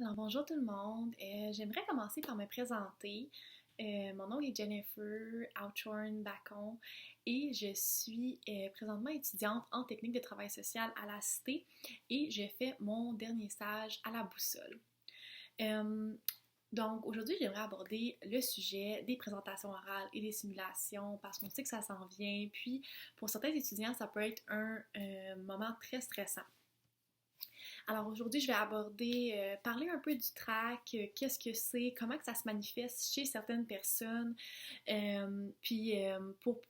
Alors bonjour tout le monde. J'aimerais commencer par me présenter. Mon nom est Jennifer Ouchorn Bacon et je suis présentement étudiante en technique de travail social à la Cité et je fais mon dernier stage à la Boussole. Euh, donc aujourd'hui, j'aimerais aborder le sujet des présentations orales et des simulations parce qu'on sait que ça s'en vient. Puis pour certains étudiants, ça peut être un moment très stressant. Alors aujourd'hui, je vais aborder, parler un peu du TRAC, qu'est-ce que c'est, comment que ça se manifeste chez certaines personnes,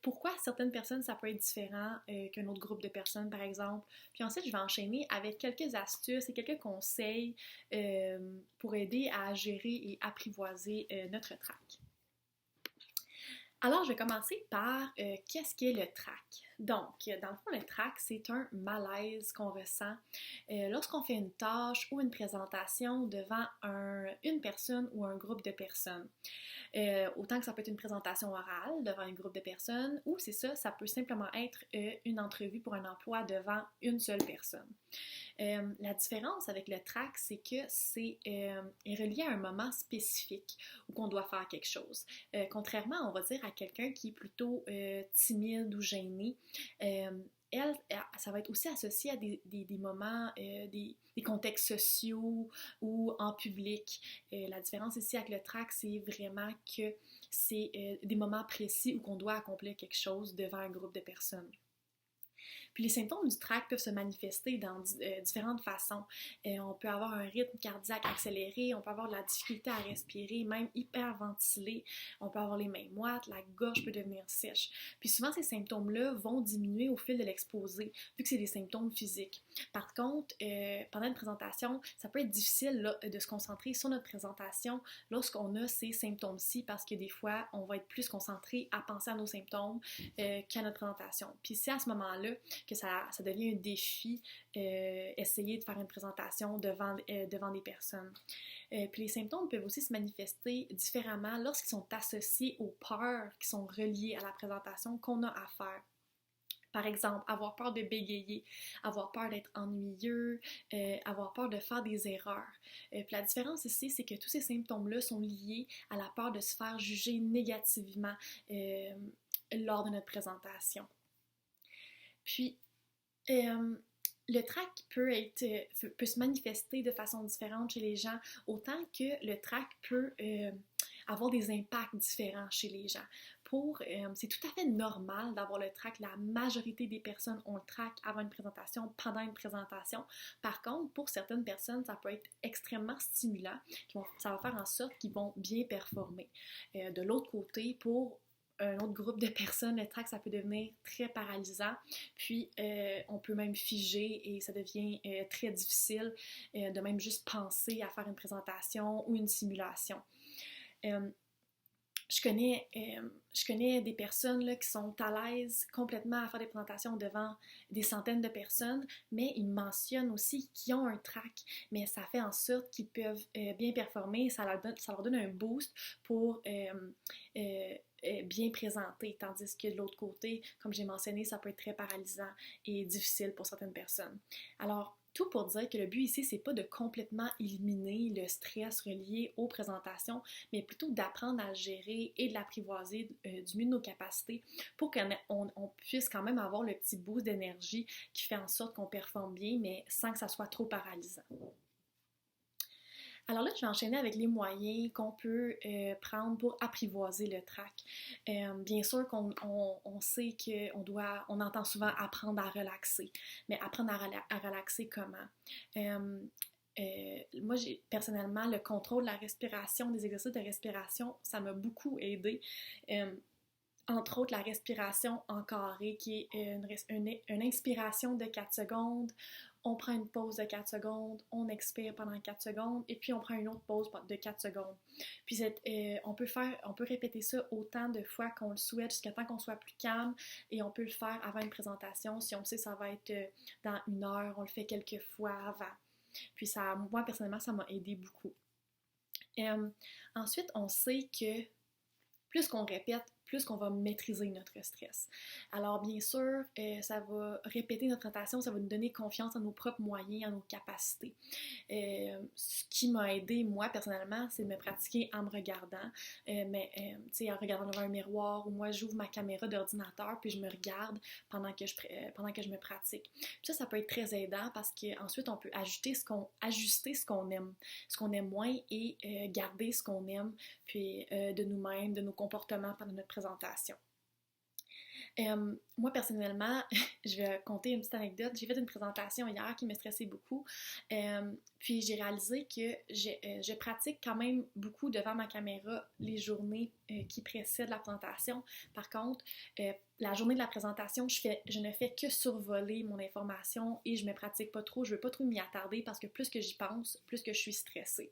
pourquoi certaines personnes ça peut être différent qu'un autre groupe de personnes par exemple. Puis ensuite, je vais enchaîner avec quelques astuces et quelques conseils pour aider à gérer et apprivoiser notre TRAC. Alors, je vais commencer par qu'est-ce qu'est le TRAC. Donc, dans le fond, le TRAC, c'est un malaise qu'on ressent lorsqu'on fait une tâche ou une présentation devant une personne ou un groupe de personnes. Autant que ça peut être une présentation orale devant un groupe de personnes, ou c'est ça, ça peut simplement être une entrevue pour un emploi devant une seule personne. La différence avec le TRAC, c'est que c'est est relié à un moment spécifique où on doit faire quelque chose. Contrairement, on va dire, à quelqu'un qui est plutôt timide ou gêné, ça va être aussi associé à des moments, des contextes sociaux ou en public. La différence ici avec le TRAC, c'est vraiment que c'est des moments précis où on doit accomplir quelque chose devant un groupe de personnes. Puis les symptômes du TRAC peuvent se manifester dans différentes façons. On peut avoir un rythme cardiaque accéléré, on peut avoir de la difficulté à respirer, même hyperventilé, on peut avoir les mains moites, la gorge peut devenir sèche. Puis souvent, ces symptômes-là vont diminuer au fil de l'exposé, vu que c'est des symptômes physiques. Par contre, pendant une présentation, ça peut être difficile là, de se concentrer sur notre présentation lorsqu'on a ces symptômes-ci, parce que des fois, on va être plus concentré à penser à nos symptômes qu'à notre présentation. Puis c'est à ce moment-là que ça devient un défi, essayer de faire une présentation devant des personnes. Puis les symptômes peuvent aussi se manifester différemment lorsqu'ils sont associés aux peurs qui sont reliées à la présentation qu'on a à faire. Par exemple, avoir peur de bégayer, avoir peur d'être ennuyeux, avoir peur de faire des erreurs. Puis la différence ici, c'est que tous ces symptômes-là sont liés à la peur de se faire juger négativement lors de notre présentation. Puis, le TRAC peut se manifester de façon différente chez les gens, autant que le TRAC peut avoir des impacts différents chez les gens. C'est tout à fait normal d'avoir le TRAC. La majorité des personnes ont le TRAC avant une présentation, pendant une présentation. Par contre, pour certaines personnes, ça peut être extrêmement stimulant. Ça va faire en sorte qu'ils vont bien performer. De l'autre côté, pour un autre groupe de personnes, le TRAC, ça peut devenir très paralysant, puis on peut même figer et ça devient très difficile de même juste penser à faire une présentation ou une simulation. Je connais des personnes là, qui sont à l'aise complètement à faire des présentations devant des centaines de personnes, mais ils mentionnent aussi qu'ils ont un TRAC, mais ça fait en sorte qu'ils peuvent bien performer, ça leur donne un boost pour bien présenter, tandis que de l'autre côté, comme j'ai mentionné, ça peut être très paralysant et difficile pour certaines personnes. Alors, tout pour dire que le but ici, c'est pas de complètement éliminer le stress relié aux présentations, mais plutôt d'apprendre à le gérer et de l'apprivoiser du mieux de nos capacités pour qu'on puisse quand même avoir le petit boost d'énergie qui fait en sorte qu'on performe bien, mais sans que ça soit trop paralysant. Alors là, je vais enchaîner avec les moyens qu'on peut prendre pour apprivoiser le TRAC. Bien sûr qu'on sait on entend souvent apprendre à relaxer, mais apprendre à relaxer comment? Moi, personnellement, le contrôle de la respiration, des exercices de respiration, ça m'a beaucoup aidé. Entre autres, la respiration en carré, qui est une inspiration de 4 secondes, on prend une pause de 4 secondes, on expire pendant 4 secondes, et puis on prend une autre pause de 4 secondes. Puis on peut répéter ça autant de fois qu'on le souhaite, jusqu'à temps qu'on soit plus calme, et on peut le faire avant une présentation. Si on sait que ça va être dans 1 heure, on le fait quelques fois avant. Puis moi, personnellement, ça m'a aidé beaucoup. Ensuite, on sait que plus qu'on répète, plus qu'on va maîtriser notre stress. Alors bien sûr, ça va répéter notre présentation, ça va nous donner confiance en nos propres moyens, en nos capacités. Ce qui m'a aidé, moi, personnellement, c'est de me pratiquer en me regardant, tu sais, en regardant devant un miroir, ou moi, j'ouvre ma caméra d'ordinateur, puis je me regarde pendant que je me pratique. Puis ça peut être très aidant parce qu'ensuite, on peut ajuster ce qu'on aime moins et garder ce qu'on aime, puis de nous-mêmes, de nos comportements pendant notre présentation. Moi, personnellement, je vais conter une petite anecdote. J'ai fait une présentation hier qui me stressait beaucoup. Puis j'ai réalisé que je pratique quand même beaucoup devant ma caméra les journées qui précèdent la présentation. Par contre, la journée de la présentation, je ne fais que survoler mon information et je me pratique pas trop. Je veux pas trop m'y attarder parce que plus que j'y pense, plus que je suis stressée.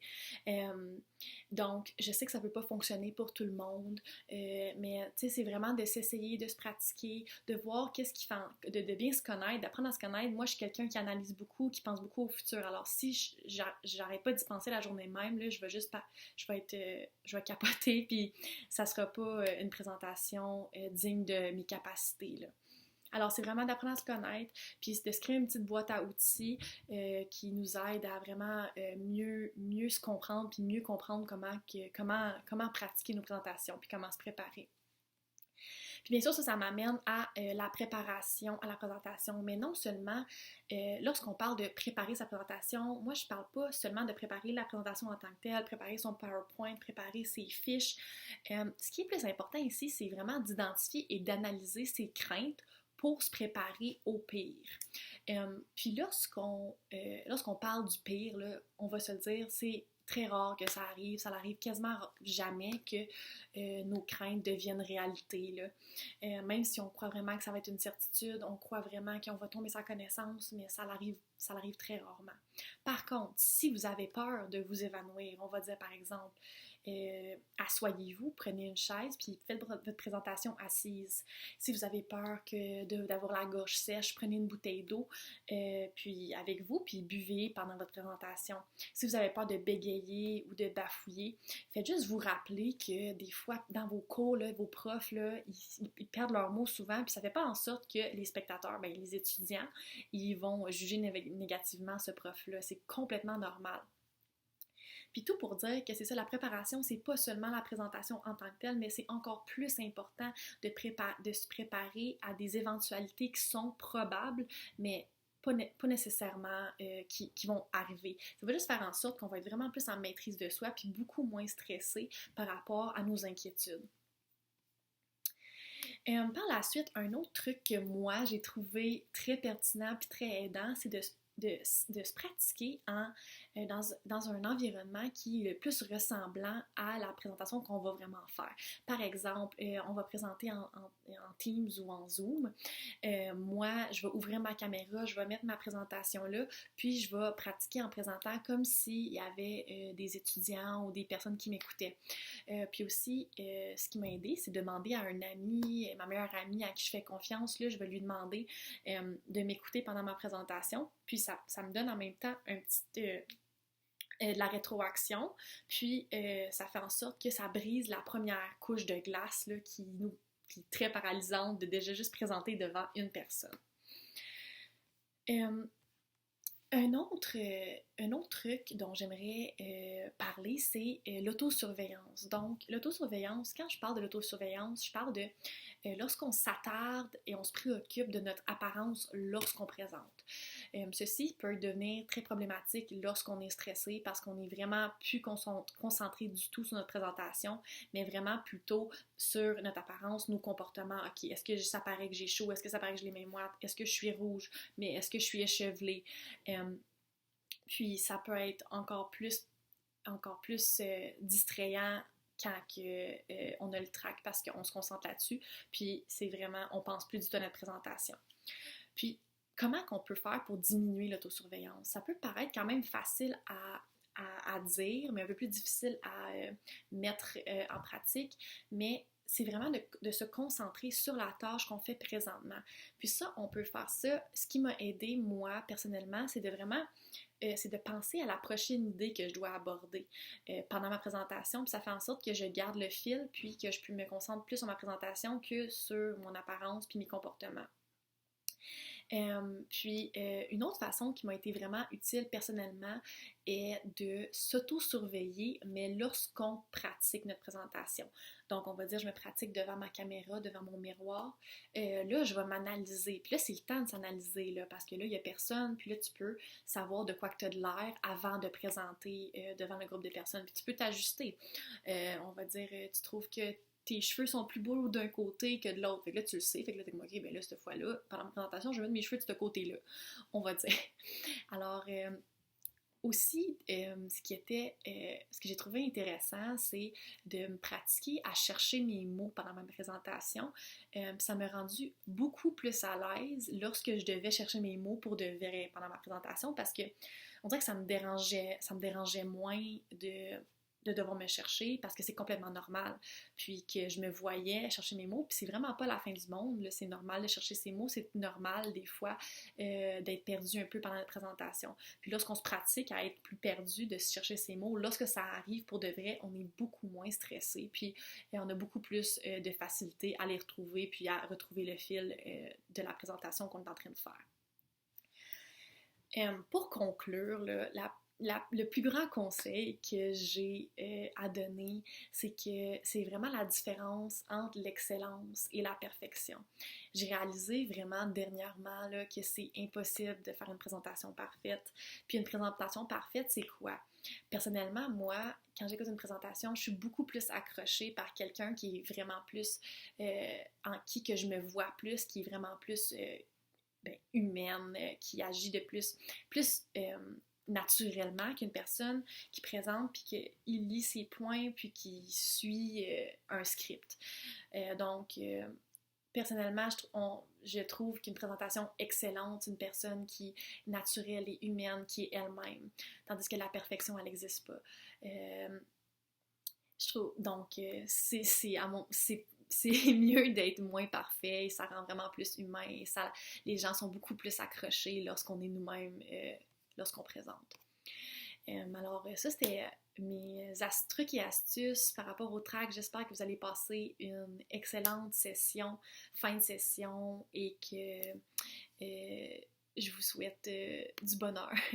Donc, je sais que ça peut pas fonctionner pour tout le monde, mais tu sais, c'est vraiment de s'essayer, de se pratiquer, de voir qu'est-ce qui fait, de bien se connaître, d'apprendre à se connaître. Moi, je suis quelqu'un qui analyse beaucoup, qui pense beaucoup au futur. Alors, si j'arrête pas d'y penser la journée même, là, je vais capoter, puis ça sera pas une présentation digne de mes capacités, là. Alors, c'est vraiment d'apprendre à se connaître, puis de se créer une petite boîte à outils qui nous aide à vraiment mieux se comprendre, puis mieux comprendre comment pratiquer nos présentations, puis comment se préparer. Puis bien sûr, ça m'amène à la préparation, à la présentation. Mais non seulement, lorsqu'on parle de préparer sa présentation, moi je parle pas seulement de préparer la présentation en tant que telle, préparer son PowerPoint, préparer ses fiches. Ce qui est plus important ici, c'est vraiment d'identifier et d'analyser ses craintes pour se préparer au pire. Puis lorsqu'on parle du pire, là, on va se le dire, c'est très rare que ça arrive. Ça n'arrive quasiment jamais que nos craintes deviennent réalité, là. Même si on croit vraiment que ça va être une certitude, on croit vraiment qu'on va tomber sans connaissance, mais ça l'arrive très rarement. Par contre, si vous avez peur de vous évanouir, on va dire par exemple, assoyez-vous, prenez une chaise, puis faites votre présentation assise. Si vous avez peur d'avoir la gorge sèche, prenez une bouteille d'eau, puis avec vous, puis buvez pendant votre présentation. Si vous avez peur de bégayer ou de bafouiller, faites juste vous rappeler que des fois, dans vos cours, là, vos profs, là, ils perdent leurs mots souvent, puis ça fait pas en sorte que les spectateurs, ben, les étudiants, ils vont juger négativement ce prof-là. C'est complètement normal. Puis tout pour dire que c'est ça, la préparation, c'est pas seulement la présentation en tant que telle, mais c'est encore plus important de se préparer à des éventualités qui sont probables, mais pas nécessairement qui vont arriver. Ça va juste faire en sorte qu'on va être vraiment plus en maîtrise de soi, puis beaucoup moins stressé par rapport à nos inquiétudes. Par la suite, un autre truc que moi j'ai trouvé très pertinent puis très aidant, c'est de se pratiquer dans un environnement qui est le plus ressemblant à la présentation qu'on va vraiment faire. Par exemple, on va présenter en Teams ou en Zoom. Moi, je vais ouvrir ma caméra, je vais mettre ma présentation là, puis je vais pratiquer en présentant comme s'il y avait des étudiants ou des personnes qui m'écoutaient. Puis aussi, ce qui m'a aidé, c'est de demander à un ami, ma meilleure amie à qui je fais confiance, là, je vais lui demander de m'écouter pendant ma présentation. Puis ça me donne en même temps de la rétroaction, puis ça fait en sorte que ça brise la première couche de glace là, qui est très paralysante de déjà juste présenter devant une personne. Un autre truc dont j'aimerais parler, c'est l'autosurveillance. Donc, l'autosurveillance, quand je parle de l'autosurveillance, je parle de lorsqu'on s'attarde et on se préoccupe de notre apparence lorsqu'on présente. Ceci peut devenir très problématique lorsqu'on est stressé parce qu'on est vraiment plus concentré du tout sur notre présentation, mais vraiment plutôt sur notre apparence, nos comportements. Ok, est-ce que ça paraît que j'ai chaud? Est-ce que ça paraît que j'ai les mains moites? Est-ce que je suis rouge? Mais est-ce que je suis échevelée? Puis ça peut être encore plus distrayant quand on a le trac parce qu'on se concentre là-dessus, puis c'est vraiment, on pense plus du tout à notre présentation. Puis, comment qu'on peut faire pour diminuer l'autosurveillance? Ça peut paraître quand même facile à dire, mais un peu plus difficile à mettre en pratique, mais c'est vraiment de se concentrer sur la tâche qu'on fait présentement. Puis ça, on peut faire ça. Ce qui m'a aidé, moi, personnellement, c'est de penser à la prochaine idée que je dois aborder pendant ma présentation, puis ça fait en sorte que je garde le fil, puis que je me concentre plus sur ma présentation que sur mon apparence puis mes comportements. Une autre façon qui m'a été vraiment utile personnellement est de s'auto-surveiller, mais lorsqu'on pratique notre présentation. Donc, on va dire, je me pratique devant ma caméra, devant mon miroir. Là, je vais m'analyser. Puis là, c'est le temps de s'analyser, là, parce que là, il n'y a personne. Puis là, tu peux savoir de quoi que tu as de l'air avant de présenter devant le groupe de personnes. Puis tu peux t'ajuster. On va dire, tu trouves que tes cheveux sont plus beaux d'un côté que de l'autre. Fait que là, tu le sais. Fait que là, t'es comme, OK, ben là, cette fois-là, pendant ma présentation, je vais mettre mes cheveux de ce côté-là, on va dire. Alors, aussi, ce que j'ai trouvé intéressant, c'est de me pratiquer à chercher mes mots pendant ma présentation. Ça m'a rendu beaucoup plus à l'aise lorsque je devais chercher mes mots pour de vrai pendant ma présentation parce que on dirait que ça me dérangeait moins de devoir me chercher parce que c'est complètement normal. Puis que je me voyais chercher mes mots, puis c'est vraiment pas la fin du monde, là, c'est normal de chercher ses mots, c'est normal des fois d'être perdu un peu pendant la présentation. Puis lorsqu'on se pratique à être plus perdu, de se chercher ses mots, lorsque ça arrive pour de vrai, on est beaucoup moins stressé, puis on a beaucoup plus de facilité à les retrouver, puis à retrouver le fil de la présentation qu'on est en train de faire. Pour conclure, là, le plus grand conseil que j'ai à donner, c'est que c'est vraiment la différence entre l'excellence et la perfection. J'ai réalisé vraiment dernièrement là, que c'est impossible de faire une présentation parfaite. Puis une présentation parfaite, c'est quoi? Personnellement, moi, quand j'écoute une présentation, je suis beaucoup plus accrochée par quelqu'un qui est vraiment plus en qui que je me vois plus, qui est vraiment plus humaine, qui agit de plus naturellement qu'une personne qui présente puis qu'il lit ses points puis qui suit un script. Personnellement, je trouve qu'une présentation excellente, une personne qui est naturelle et humaine, qui est elle-même, tandis que la perfection, elle n'existe pas. Je trouve, donc, c'est mieux d'être moins parfait, ça rend vraiment plus humain, et les gens sont beaucoup plus accrochés lorsqu'on est nous-mêmes, lorsqu'on présente. Alors, ça, c'était mes trucs et astuces par rapport au track. J'espère que vous allez passer une excellente session, fin de session, et que je vous souhaite du bonheur.